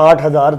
8000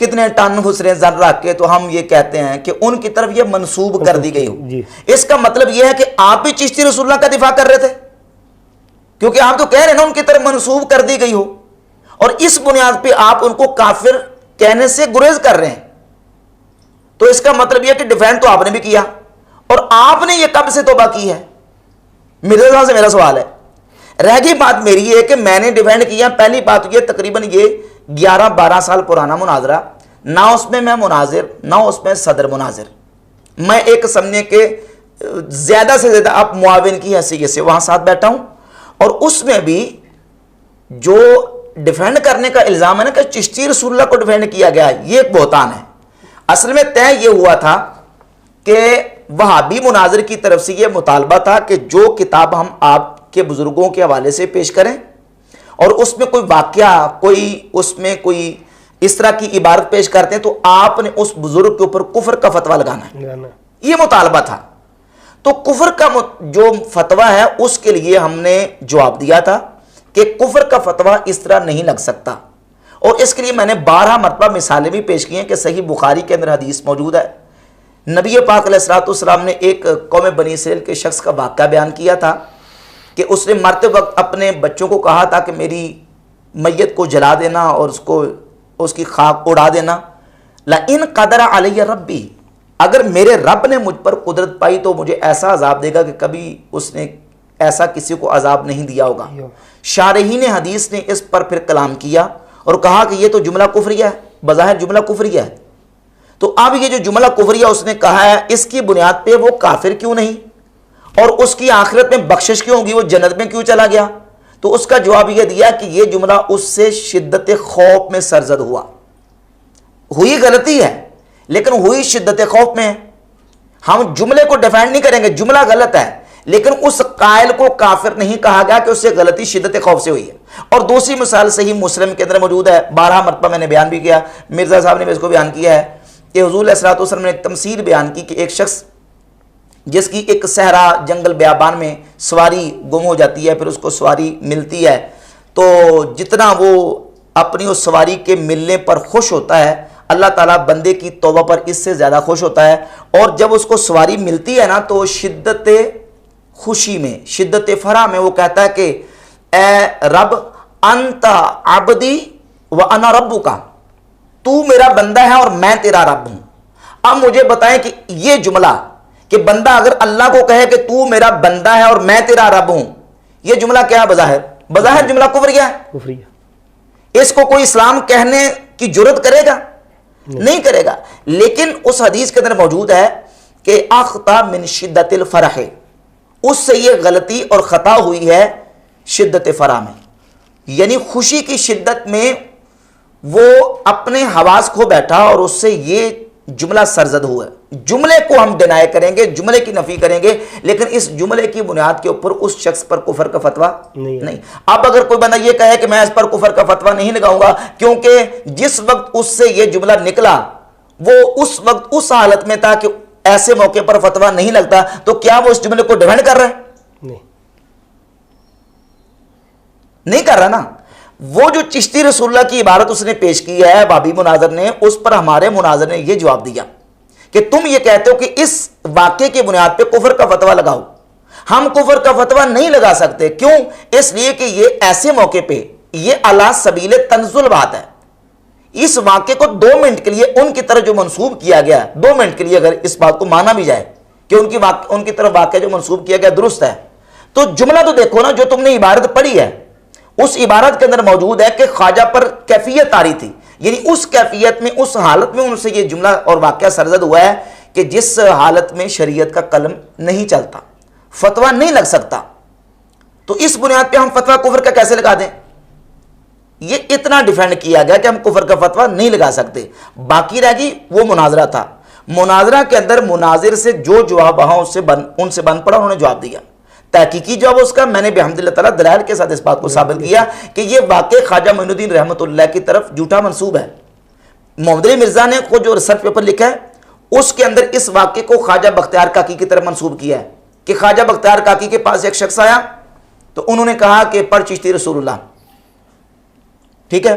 کتنے ٹن حسن زن رکھ کے تو ہم یہ کہتے ہیں کہ ان کی طرف یہ منسوب کر دی گئی ہو. اس کا مطلب یہ ہے کہ آپ بھی چشتی رسول اللہ کا دفاع کر رہے تھے, کیونکہ آپ تو کہہ رہے ہیں نا ان کی طرف منسوب کر دی گئی ہو, اور اس بنیاد پہ آپ ان کو کافر کہنے سے گریز کر رہے ہیں. تو اس کا مطلب یہ کہ ڈیفینڈ تو آپ نے بھی کیا, اور آپ نے یہ کب سے توبہ کی ہے؟ مرزا صاحب سے میرا سوال ہے. رہ گئی بات میری یہ کہ میں نے ڈیفینڈ کیا. پہلی بات یہ تقریباً یہ 11-12 سال پرانا مناظرہ, نہ اس میں مناظر نہ اس میں صدر مناظر, میں ایک سمجھنے کے زیادہ سے زیادہ آپ معاون کی حیثیت سے وہاں ساتھ بیٹھا ہوں, اور اس میں بھی جو ڈیفینڈ کرنے کا الزام ہے نا کہ چشتی رسول اللہ کو ڈیفینڈ کیا گیا, یہ ایک بہتان ہے. اصل میں طے یہ ہوا تھا کہ وہابی مناظر کی طرف سے یہ مطالبہ تھا کہ جو کتاب ہم آپ کے بزرگوں کے حوالے سے پیش کریں اور اس میں کوئی واقعہ, اس میں کوئی اس طرح کی عبارت پیش کرتے ہیں تو آپ نے اس بزرگ کے اوپر کفر کا فتویٰ لگانا ہے. یہ مطالبہ تھا. تو کفر کا جو فتویٰ ہے اس کے لیے ہم نے جواب دیا تھا کہ کفر کا فتویٰ اس طرح نہیں لگ سکتا, اور اس کے لیے میں نے 12 مرتبہ مثالیں بھی پیش کی ہیں کہ صحیح بخاری کے اندر حدیث موجود ہے. نبی پاک علیہ الصلوۃ والسلام نے ایک قوم بنی اسرائیل کے شخص کا واقعہ بیان کیا تھا کہ اس نے مرتے وقت اپنے بچوں کو کہا تھا کہ میری میت کو جلا دینا اور اس کی خاک اڑا دینا. لئن قدر علی ربی, اگر میرے رب نے مجھ پر قدرت پائی تو مجھے ایسا عذاب دے گا کہ کبھی اس نے ایسا کسی کو عذاب نہیں دیا ہوگا. شارحین حدیث نے اس پر پھر کلام کیا اور کہا کہ یہ تو جملہ کفریہ ہے, بظاہر جملہ کفریہ ہے. تو اب یہ جو جملہ کفریہ اس نے کہا ہے, اس کی بنیاد پہ وہ کافر کیوں نہیں, اور اس کی آخرت میں بخشش کیوں ہوگی, وہ جنت میں کیوں چلا گیا؟ تو اس کا جواب یہ دیا کہ یہ جملہ اس سے شدت خوف میں سرزد ہوا. ہوئی غلطی ہے لیکن ہوئی شدت خوف میں ہے. ہم جملے کو ڈیفینڈ نہیں کریں گے, جملہ غلط ہے لیکن اس قائل کو کافر نہیں کہا گیا کہ اس سے غلطی شدت خوف سے ہوئی ہے. اور دوسری مثال صحیح مسلم کے اندر موجود ہے, 12 مرتبہ میں نے بیان بھی کیا, مرزا صاحب نے بھی اس کو بیان کیا ہے کہ حضور علیہ الصلوۃ والسلام نے ایک تمثیل بیان کی کہ ایک شخص جس کی ایک صحرا جنگل بیابان میں سواری گم ہو جاتی ہے, پھر اس کو سواری ملتی ہے, تو جتنا وہ اپنی اس سواری کے ملنے پر خوش ہوتا ہے اللہ تعالیٰ بندے کی توبہ پر اس سے زیادہ خوش ہوتا ہے. اور جب اس کو سواری ملتی ہے نا تو شدت خوشی میں, شدت فرح میں وہ کہتا ہے کہ اے رب انت عبدی و انا ربک, تو میرا بندہ ہے اور میں تیرا رب ہوں. اب مجھے بتائیں کہ یہ جملہ کہ بندہ اگر اللہ کو کہے کہ تو میرا بندہ ہے اور میں تیرا رب ہوں, یہ جملہ کیا ہے؟ بظاہر جملہ کفریہ ہے. اس کو کوئی اسلام کہنے کی جرت کرے گا؟ نہیں کرے گا. لیکن اس حدیث کے اندر موجود ہے کہ اخطا من شدت الفرح, اس سے یہ غلطی اور خطا ہوئی ہے شدت فرح میں, یعنی خوشی کی شدت میں وہ اپنے حواس کھو بیٹھا اور اس سے یہ جملہ سرزد ہوا ہے. جملے کو ہم ڈینائی کریں گے, جملے کی نفی کریں گے, لیکن اس جملے کی بنیاد کے اوپر اس شخص پر کفر کا فتویٰ نہیں. اب اگر کوئی بندہ یہ کہے کہ میں اس پر کفر کا فتویٰ نہیں لگاؤں گا کیونکہ جس وقت اس سے یہ جملہ نکلا وہ اس وقت اس حالت میں تھا کہ ایسے موقع پر فتویٰ نہیں لگتا, تو کیا وہ اس جملے کو ڈیفینڈ کر رہا ہے؟ نہیں کر رہا نا. وہ جو چشتی رسول اللہ کی عبارت اس نے پیش کی ہے بابی مناظر نے, اس پر ہمارے مناظر نے یہ جواب دیا کہ تم یہ کہتے ہو کہ اس واقعے کی بنیاد پہ کفر کا فتویٰ لگاؤ. ہم کفر کا فتویٰ نہیں لگا سکتے. کیوں؟ اس لیے کہ یہ ایسے موقع پہ یہ علی سبیل تنزل بات ہے. اس واقعے کو 2 منٹ کے لیے ان کی طرف جو منسوب کیا گیا, 2 منٹ کے لیے اگر اس بات کو مانا بھی جائے کہ ان کی طرف واقعہ جو منسوب کیا گیا درست ہے, تو جملہ تو دیکھو نا, جو تم نے عبارت پڑھی ہے اس عبارت کے اندر موجود ہے کہ خواجہ پر کیفیت آ رہی تھی, یعنی اس کیفیت میں, اس حالت میں ان سے یہ جملہ اور واقعہ سرزد ہوا ہے کہ جس حالت میں شریعت کا قلم نہیں چلتا, فتویٰ نہیں لگ سکتا. تو اس بنیاد پہ ہم فتویٰ کفر کا کیسے لگا دیں؟ یہ اتنا ڈیفینڈ کیا گیا کہ ہم کفر کا فتویٰ نہیں لگا سکتے. باقی رہ گئی وہ مناظرہ تھا. مناظرہ کے اندر مناظر سے جو جواب وہاں ان سے بن پڑا, انہوں نے جواب دیا. تحقیقی جواب اس کا میں نے بحمد اللہ تعالیٰ دلائل کے ساتھ اس بات کو ثابت کیا کہ یہ واقع خواجہ معین الدین رحمۃ اللہ کی طرف جھوٹا منسوب ہے. محمد علی مرزا نے خود جو ریسرچ پیپر لکھا ہے اس کے اندر اس واقعے کو خواجہ بختیار کاکی کی طرف منسوب کیا ہے کہ خواجہ بختیار کاکی کے پاس ایک شخص آیا تو انہوں نے کہا کہ پڑھ چشتی رسول اللہ. ٹھیک ہے,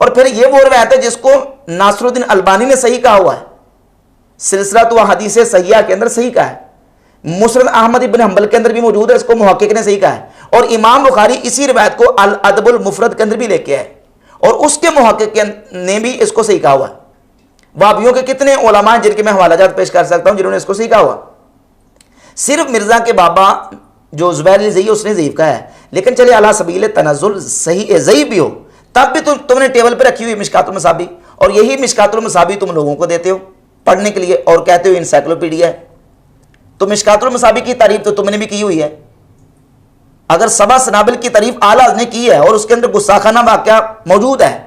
اور پھر یہ وہ روایت ہے جس کو ناصر الدین البانی نے صحیح کہا ہوا ہے، سلسلہ حدیث صحیحہ کے اندر صحیح کہا ہے، مسند احمد ابن حنبل کے اندر بھی موجود ہے، اس کو محقق نے صحیح کہا ہے، اور امام بخاری اسی روایت کو الادب المفرد کے اندر بھی لے کے آئے اور اس کے محقق نے بھی اس کو صحیح کہا ہوا ہے۔ وہابیوں کے کتنے علماء جن کے میں حوالہ جات پیش کر سکتا ہوں جنہوں نے اس کو صحیح کہا ہوا، صرف مرزا کے بابا جو زبیر علی زئی اس نے ضعیف کہا ہے، لیکن چلے علی سبیل تنزل صحیح ضعیف بھی ہو تب بھی تم نے ٹیبل پہ رکھی ہوئی مشکات المصابیح، اور یہی مشکات المصابیح تم لوگوں کو دیتے ہو پڑھنے کے لیے اور کہتے ہو انسائکلوپیڈیا ہے۔ تو مشکات المصابیح کی تعریف تو تم نے بھی کی ہوئی ہے، اگر سبع سنابل کی تعریف اعلیٰ نے کی ہے اور اس کے اندر گستاخانہ واقعہ موجود ہے،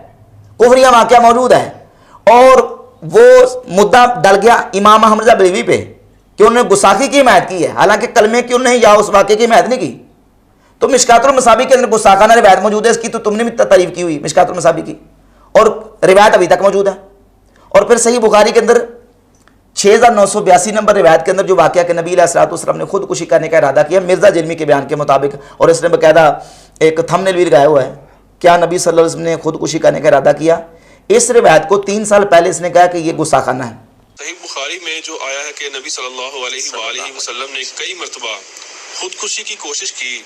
کفریہ واقعہ موجود ہے، اور وہ مدعا ڈل گیا امام احمد رضا بریلوی پہ کہ انہوں نے گستاخی کی حمایت کی ہے، حالانکہ کلمے کی انہوں نے یا اس واقعے کی حمایت نہیں کی، تو مشکات المصابیح کے اندر گستاخانہ روایت موجود ہے اس کی، تو تم نے بھی تعریف کی ہوئی مشکات المصابیح کی، اور روایت ابھی تک موجود ہے۔ اور پھر صحیح بخاری کے اندر 6982 نمبر روایت کے اندر جو واقعہ کہ نبی علیہ الصلوۃ والسلام نے خودکشی کرنے کا ارادہ کیا مرزا جرمی کے بیان کے مطابق، اور اس نے باقاعدہ ایک تھمبنیل بھی لگایا ہوا ہے، کیا نبی صلی اللہ علیہ وسلم نے خودکشی کرنے کا ارادہ کیا؟ اس روایت کو 3 سال پہلے اس نے کہا کہ یہ گستاخانہ ہے۔ صحیح بخاری میں جو آیا ہے کہ نبی صلی اللہ علیہ وآلہ وسلم نے کئی مرتبہ خودکشی کی کوشش کی،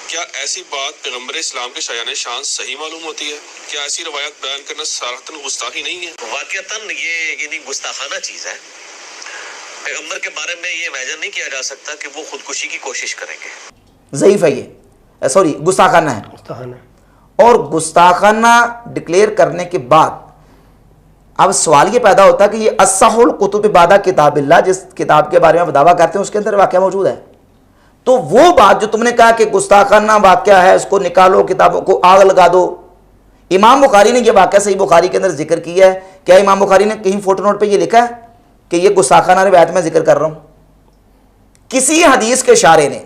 کیا ایسی بات پیغمبر اسلام کے شایان شان صحیح معلوم ہوتی ہے؟ کیا ایسی روایت بیان کرنا صراحتاً گستاخی نہیں ہے؟ واقعتاً یہ یعنی گستاخانہ چیز ہے، پیغمبر کے بارے میں یہ امیجن نہیں کیا جا سکتا کہ وہ خودکشی کی کوشش کریں گے۔ ضعیف ہے یہ، سوری گستاخانہ ہے، اور گستاخانہ ڈکلیئر کرنے کے بعد اب سوال یہ پیدا ہوتا ہے کہ یہ اصح الکتب بعد کتاب اللہ جس کتاب کے بارے میں دعویٰ کرتے ہیں اس کے اندر واقعہ موجود ہے، تو وہ بات جو تم نے کہا کہ گستاخانہ واقعہ ہے اس کو نکالو، کتابوں کو آگ لگا دو، امام بخاری نے یہ واقعہ صحیح بخاری کے اندر ذکر کیا ہے، کیا امام بخاری نے کہیں فوٹو نوٹ پہ یہ لکھا ہے کہ یہ گستاخانہ روایت میں ذکر کر رہا ہوں؟ کسی حدیث کے شارح نے،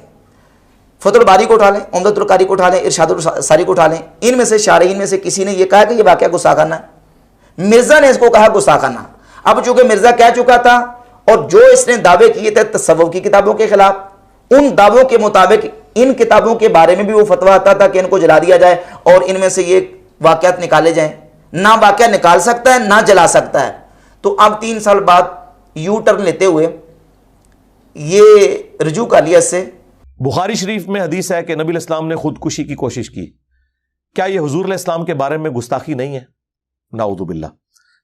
فتح الباری کو اٹھا لیں، عمدۃ القاری کو اٹھا لیں، ارشاد الساری کو اٹھا لیں، ان میں سے شارحین میں سے کسی نے یہ کہا کہ یہ واقعہ گستاخانہ ہے؟ مرزا نے اس کو کہا گستاخانہ۔ اب چونکہ مرزا کہہ چکا تھا اور جو اس نے دعوے کیے تھے تصوف کی کتابوں کے خلاف، ان دعووں کے مطابق ان کتابوں کے بارے میں بھی وہ فتویٰ آتا تھا کہ ان کو جلا دیا جائے اور ان میں سے یہ واقعات نکالے جائیں، نہ واقعہ نکال سکتا ہے نہ جلا سکتا ہے۔ تو اب 3 سال بعد یو ٹرن لیتے ہوئے یہ رجوع کر لیا اس سے۔ بخاری شریف میں حدیث ہے کہ نبی علیہ السلام نے خودکشی کی کوشش کی، کیا یہ حضور علیہ السلام کے بارے میں گستاخی نہیں ہے؟ نعوذ باللہ۔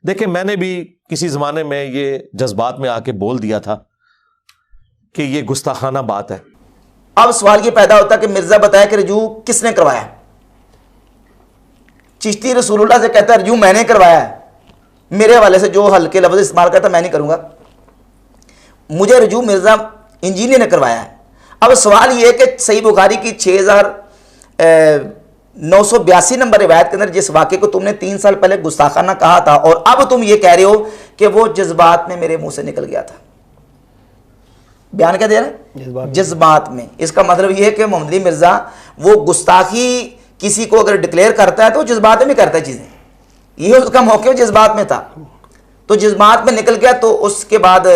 دیکھیں میں نے بھی کسی زمانے میں یہ جذبات میں آ کے بول دیا تھا کہ یہ گستاخانہ بات ہے۔ اب سوال یہ پیدا ہوتا ہے کہ مرزا بتایا کہ رجوع کس نے کروایا؟ چشتی رسول اللہ سے کہتا ہے رجوع میں نے کروایا ہے، میرے حوالے سے جو ہلکے لفظ استعمال کرتا میں نہیں کروں گا، مجھے رجوع مرزا انجینئر نے کروایا ہے۔ اب سوال یہ ہے کہ صحیح بخاری کی 6982 نمبر روایت کے اندر جس واقعے کو تم نے 3 سال پہلے گستاخانہ کہا تھا اور اب تم یہ کہہ رہے ہو کہ وہ جذبات میں میرے منہ سے نکل گیا تھا، بیان کیا دے رہے ہیں؟ جذبات میں۔ اس کا مطلب یہ ہے کہ محمد علی مرزا وہ گستاخی کسی کو اگر ڈکلیئر کرتا ہے تو جذبات میں کرتا ہے چیزیں، یہ اس کا موقع جذبات میں تھا، تو جذبات میں نکل گیا تو اس کے بعد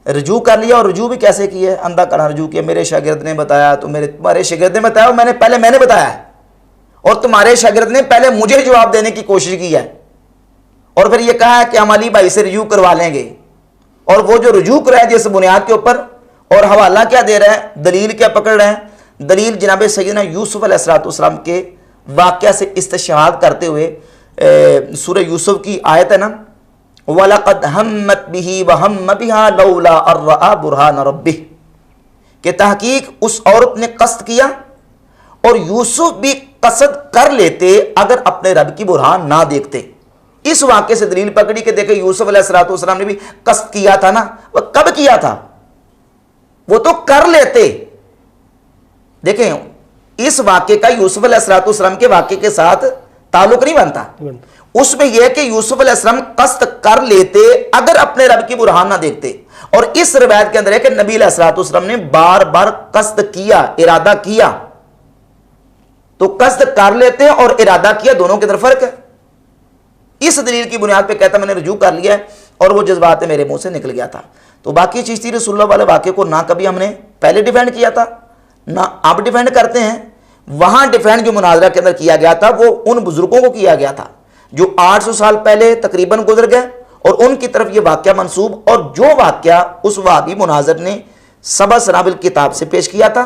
رجوع کر لیا۔ اور رجوع بھی کیسے کی ہے؟ اندھا کنا رجوع کیا، میرے شاگرد نے بتایا تو تمہارے شاگرد نے بتایا، میں نے بتایا ہے اور تمہارے شاگرد نے پہلے مجھے جواب دینے کی کوشش کی ہے، اور پھر یہ کہا ہے کہ ہم علی بھائی سے رجوع کروا لیں گے، اور وہ جو رجوع کرا ہے جس بنیاد کے اوپر، اور حوالہ کیا دے رہا ہے، دلیل کیا پکڑ رہے ہیں؟ دلیل جناب سیدنا یوسف علیہ السلام کے واقعہ سے استشہاد کرتے ہوئے سورہ یوسف کی آیت ہے نا، وَلَقَدْ هَمَّتْ بِهِ وَهَمَّ بِهَا لَوْلَا أَن رَأَىٰ بُرْهَانَ رَبِّهِ، کہ تحقیق اس عورت نے قصد کیا اور یوسف بھی قصد کر لیتے اگر اپنے رب کی برہان نہ دیکھتے۔ اس واقعے سے دلیل پکڑی کہ دیکھیں یوسف علیہ السلام نے بھی قصد کیا تھا نا، وہ کب کیا تھا؟ وہ تو کر لیتے۔ دیکھیں اس واقعے کا یوسف علیہ السلام کے واقعے کے ساتھ تعلق نہیں بنتا، اس میں یہ ہے کہ یوسف علیہ السلام قصد کر لیتے اگر اپنے رب کی برہان نہ دیکھتے، اور اس روایت کے اندر ہے کہ نبی علیہ السلام نے بار بار قصد کیا، ارادہ کیا، تو قصد کر لیتے ہیں اور ارادہ کیا دونوں کے اندر فرق ہے۔ اس دلیل کی بنیاد پہ کہتا میں نے رجوع کر لیا ہے اور وہ جذبات میرے منہ سے نکل گیا تھا۔ تو باقی چشتی رسول اللہ والے واقعے کو نہ کبھی ہم نے پہلے ڈیفینڈ کیا تھا نہ اب ڈیفینڈ کرتے ہیں، وہاں ڈیفینڈ جو مناظرہ کے اندر کیا گیا تھا وہ ان بزرگوں کو کیا گیا تھا جو 800 سال پہلے تقریباً گزر گئے، اور ان کی طرف یہ واقعہ منسوب، اور جو واقعہ اس وہابی مناظر نے سبع سنابل کتاب سے پیش کیا تھا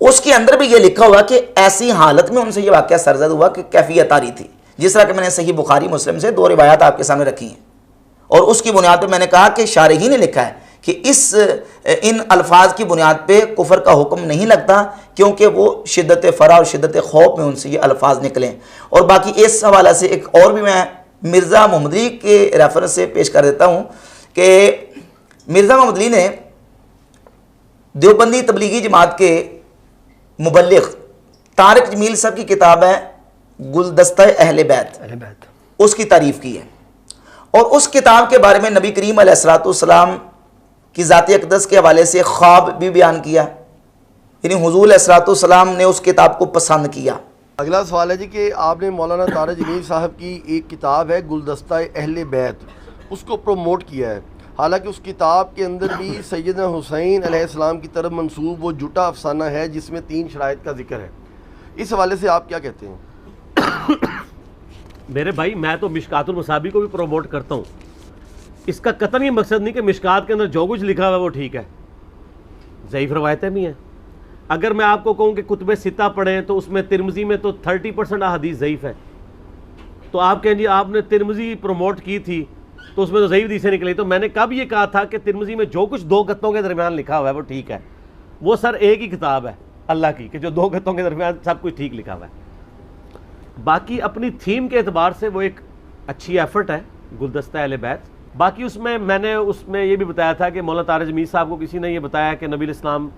اس کے اندر بھی یہ لکھا ہوا کہ ایسی حالت میں ان سے یہ واقعہ سرزد ہوا کہ کیفیت آ رہی تھی، جس طرح کہ میں نے صحیح بخاری مسلم سے 2 روایات آپ کے سامنے رکھی ہیں، اور اس کی بنیاد پہ میں نے کہا کہ شارحین نے لکھا ہے کہ ان الفاظ کی بنیاد پہ کفر کا حکم نہیں لگتا، کیونکہ وہ شدت فرح اور شدت خوف میں ان سے یہ الفاظ نکلیں۔ اور باقی اس حوالہ سے ایک اور بھی میں مرزا محمد علی کے ریفرنس سے پیش کر دیتا ہوں کہ مرزا محمد علی نے دیوبندی تبلیغی جماعت کے مبلغ طارق جمیل صاحب کی کتاب ہے گلدستہ اہل بیت، اس کی تعریف کی ہے، اور اس کتاب کے بارے میں نبی کریم علیہ الصلوۃ والسلام کی ذات اقدس کے حوالے سے خواب بھی بیان کیا، یعنی حضور علیہ الصلوۃ والسلام نے اس کتاب کو پسند کیا۔ اگلا سوال ہے جی کہ آپ نے مولانا طارق جمیل صاحب کی ایک کتاب ہے گلدستہ اہل بیت، اس کو پروموٹ کیا ہے، حالانکہ اس کتاب کے اندر بھی سیدنا حسین علیہ السلام کی طرف منسوب وہ جھوٹا افسانہ ہے جس میں 3 شرائط کا ذکر ہے، اس حوالے سے آپ کیا کہتے ہیں؟ میرے بھائی میں تو مشکات المصابیح کو بھی پروموٹ کرتا ہوں، اس کا قطعاً یہ مقصد نہیں کہ مشکات کے اندر جو کچھ لکھا ہوا ہے وہ ٹھیک ہے، ضعیف روایتیں بھی ہیں۔ اگر میں آپ کو کہوں کہ کتب ستہ پڑھیں تو اس میں ترمذی میں تو 30% احادیث ضعیف ہے، تو آپ کہیں جی آپ نے ترمذی پروموٹ کی تھی تو اس میں تو ضعیف حدیثیں نکلی، تو میں نے کب یہ کہا تھا کہ ترمذی میں جو کچھ 2 گتوں کے درمیان لکھا ہوا ہے وہ ٹھیک ہے؟ وہ سر ایک ہی کتاب ہے اللہ کی کہ جو 2 گتوں کے درمیان سب کچھ ٹھیک لکھا ہوا ہے۔ باقی اپنی تھیم کے اعتبار سے وہ ایک اچھی ایفرٹ ہے گلدستہ اہل بیت۔ باقی اس میں یہ بھی بتایا تھا کہ مولانا طارق جمیل صاحب کو کسی نے یہ بتایا کہ نبی الاسلام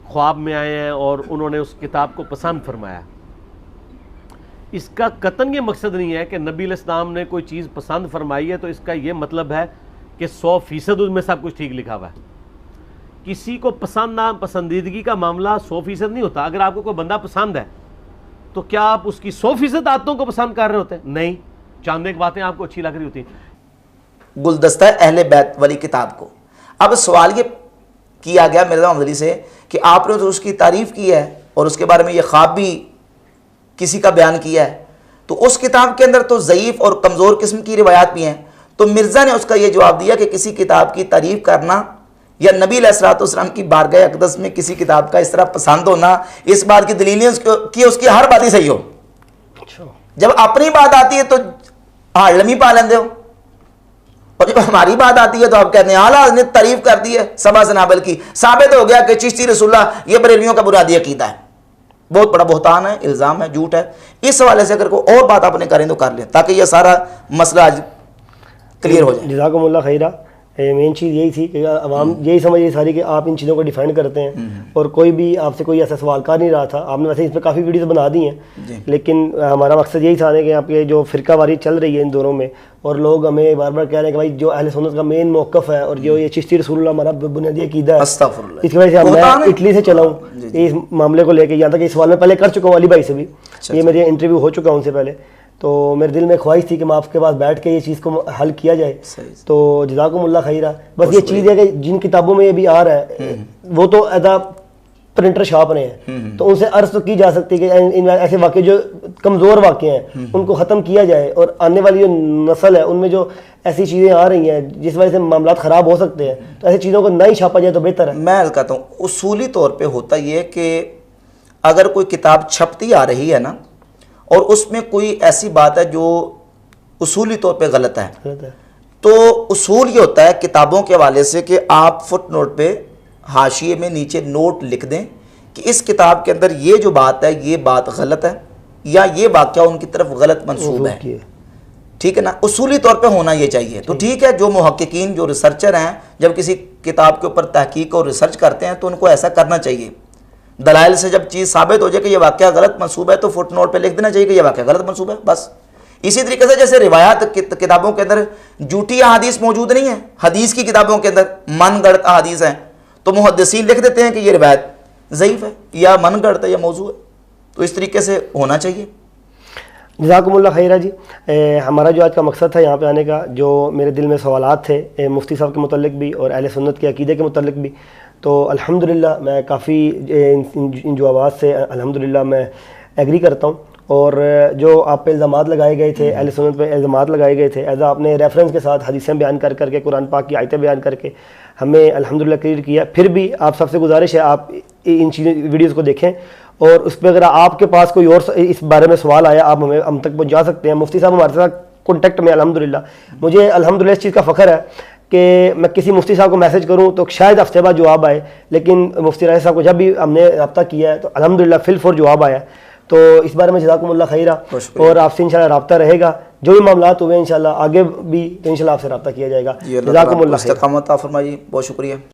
خواب میں آئے ہیں اور انہوں نے اس کتاب کو پسند فرمایا۔ اس کا قطعاً یہ مقصد نہیں ہے کہ نبی الاسلام نے کوئی چیز پسند فرمائی ہے تو اس کا یہ مطلب ہے کہ 100% اس میں سب کچھ ٹھیک لکھا ہوا ہے۔ کسی کو پسند نہ پسندیدگی کا معاملہ 100% نہیں ہوتا۔ اگر آپ کو کوئی بندہ پسند ہے تو کیا آپ اس کی 100% عادتوں کو پسند کر رہے ہوتے ہیں؟ نہیں، چاند ایک باتیں آپ کو اچھی لگ رہی ہوتی ہیں۔ گلدستہ اہل بیت والی کتاب کو اب سوال یہ کیا گیا مرزا محمد علی سے کہ آپ نے تو اس کی تعریف کی ہے اور اس کے بارے میں یہ خواب بھی کسی کا بیان کیا ہے، تو اس کتاب کے اندر تو ضعیف اور کمزور قسم کی روایات بھی ہیں، تو مرزا نے اس کا یہ جواب دیا کہ کسی کتاب کی تعریف کرنا یا نبی علیہ الصلوۃ والسلام کی بارگاہ اقدس میں کسی کتاب کا اس طرح پسند ہونا، اس بات کی دلیل کہ اس کی ہر بات ہی صحیح ہو۔ جب اپنی بات آتی ہے تو لمی پا لیندے ہو، اور جب ہماری بات آتی ہے تو آپ کہتے ہیں اعلیٰ نے تعریف کر دی ہے سبع سنابل کی، ثابت ہو گیا کہ چشتی رسول اللہ یہ بریلویوں کا بنیادی عقیدہ ہے۔ بہت بڑا بہتان ہے، الزام ہے، جھوٹ ہے۔ اس حوالے سے اگر کوئی اور بات آپ نے کریں تو کر لیں تاکہ یہ سارا مسئلہ آج کلیئر ہو جائے۔ جزاکم اللہ خیرہ۔ مین چیز یہی تھی کہ عوام یہی سمجھ رہی ساری کہ آپ ان چیزوں کو ڈیفینڈ کرتے ہیں، اور کوئی بھی آپ سے کوئی ایسا سوال کر نہیں رہا تھا۔ آپ نے ویسے اس پہ کافی ویڈیوز بنا دی ہیں، لیکن ہمارا مقصد یہی تھا کہ آپ کے جو فرقہ واری چل رہی ہے ان دوروں میں، اور لوگ ہمیں بار بار کہہ رہے ہیں کہ بھائی جو اہل سنت کا مین موقف ہے اور جو یہ چشتی رسول اللہ ہمارا بنیادی عقیدہ ہے، اس کی وجہ سے میں اٹلی سے چلا ہوں اس معاملے کو لے کے، یہاں تک کہ اس سوال میں پہلے کر چکا ہوں علی بھائی سے بھی، یہ میرے انٹرویو ہو چکا ان سے پہلے، تو میرے دل میں خواہش تھی کہ میں آپ کے پاس بیٹھ کے یہ چیز کو حل کیا جائے۔ تو جزاکم اللہ خیرہ۔ بس یہ چیز ہے کہ جن کتابوں میں یہ بھی آ رہا ہے وہ تو ایسا پرنٹر چھاپ رہے ہیں، تو ان سے عرض تو کی جا سکتی ہے کہ ایسے واقعے جو کمزور واقعے ہیں ان کو ختم کیا جائے، اور آنے والی جو نسل ہے ان میں جو ایسی چیزیں آ رہی ہیں جس وجہ سے معاملات خراب ہو سکتے ہیں، تو ایسی چیزوں کو نہ ہی چھاپا جائے تو بہتر ہے۔ میں کہتا ہوں اصولی طور پہ ہوتا یہ کہ اگر کوئی کتاب چھپتی آ رہی ہے نا اور اس میں کوئی ایسی بات ہے جو اصولی طور پہ غلط ہے، تو اصول یہ ہوتا ہے کتابوں کے حوالے سے کہ آپ فٹ نوٹ پہ حاشیے میں نیچے نوٹ لکھ دیں کہ اس کتاب کے اندر یہ جو بات ہے یہ بات غلط ہے یا یہ واقعہ ان کی طرف غلط منسوب ہے، ٹھیک ہے نا، اصولی طور پہ ہونا یہ چاہیے۔ تو ٹھیک ہے، جو محققین جو ریسرچر ہیں جب کسی کتاب کے اوپر تحقیق اور ریسرچ کرتے ہیں تو ان کو ایسا کرنا چاہیے، دلائل سے جب چیز ثابت ہو جائے کہ یہ واقعہ غلط منسوب ہے تو فٹ نوٹ پہ لکھ دینا چاہیے کہ یہ واقعہ غلط منسوب ہے، بس۔ اسی طریقے سے جیسے روایات کتابوں کے اندر جھوٹی احادیث موجود نہیں ہیں، حدیث کی کتابوں کے اندر من گڑت احادیث ہیں، تو محدثین لکھ دیتے ہیں کہ یہ روایت ضعیف ہے یا من گڑت ہے یا موضوع ہے، تو اس طریقے سے ہونا چاہیے۔ جزاکم اللہ خیرہ جی۔ ہمارا جو آج کا مقصد تھا یہاں پہ آنے کا، جو میرے دل میں سوالات تھے مفتی صاحب کے متعلق بھی اور اہل سنت کے عقیدے کے متعلق بھی، تو الحمدللہ میں کافی ان جوابات سے الحمدللہ میں ایگری کرتا ہوں. اور جو آپ پہ الزامات لگائے گئے تھے، اہل سنت پہ الزامات لگائے گئے تھے، ایزا آپ نے ریفرنس کے ساتھ حدیثیں بیان کر کے قرآن پاک کی آیتیں بیان کر کے ہمیں الحمدللہ کلیئر کیا. پھر بھی آپ سب سے گزارش ہے آپ ان ویڈیوز کو دیکھیں، اور اس پہ اگر آپ کے پاس کوئی اور اس بارے میں سوال آیا آپ ہم تک پہنچا سکتے ہیں. مفتی صاحب ہمارے ساتھ کانٹیکٹ میں الحمدللہ. مجھے الحمدللہ اس چیز کا فخر ہے کہ میں کسی مفتی صاحب کو میسج کروں تو شاید ہفتے بعد جواب آئے، لیکن مفتی راجد صاحب کو جب بھی ہم نے رابطہ کیا ہے تو الحمدللہ فل فور جواب آیا. تو اس بارے میں جزاکم اللہ خیرہ، اور آپ سے انشاءاللہ رابطہ رہے گا. جو بھی معاملات ہوئے انشاءاللہ آگے بھی انشاءاللہ آپ سے رابطہ کیا جائے گا. جزاکم اللہ خیر. استقامت عطا فرمائیے. بہت شکریہ.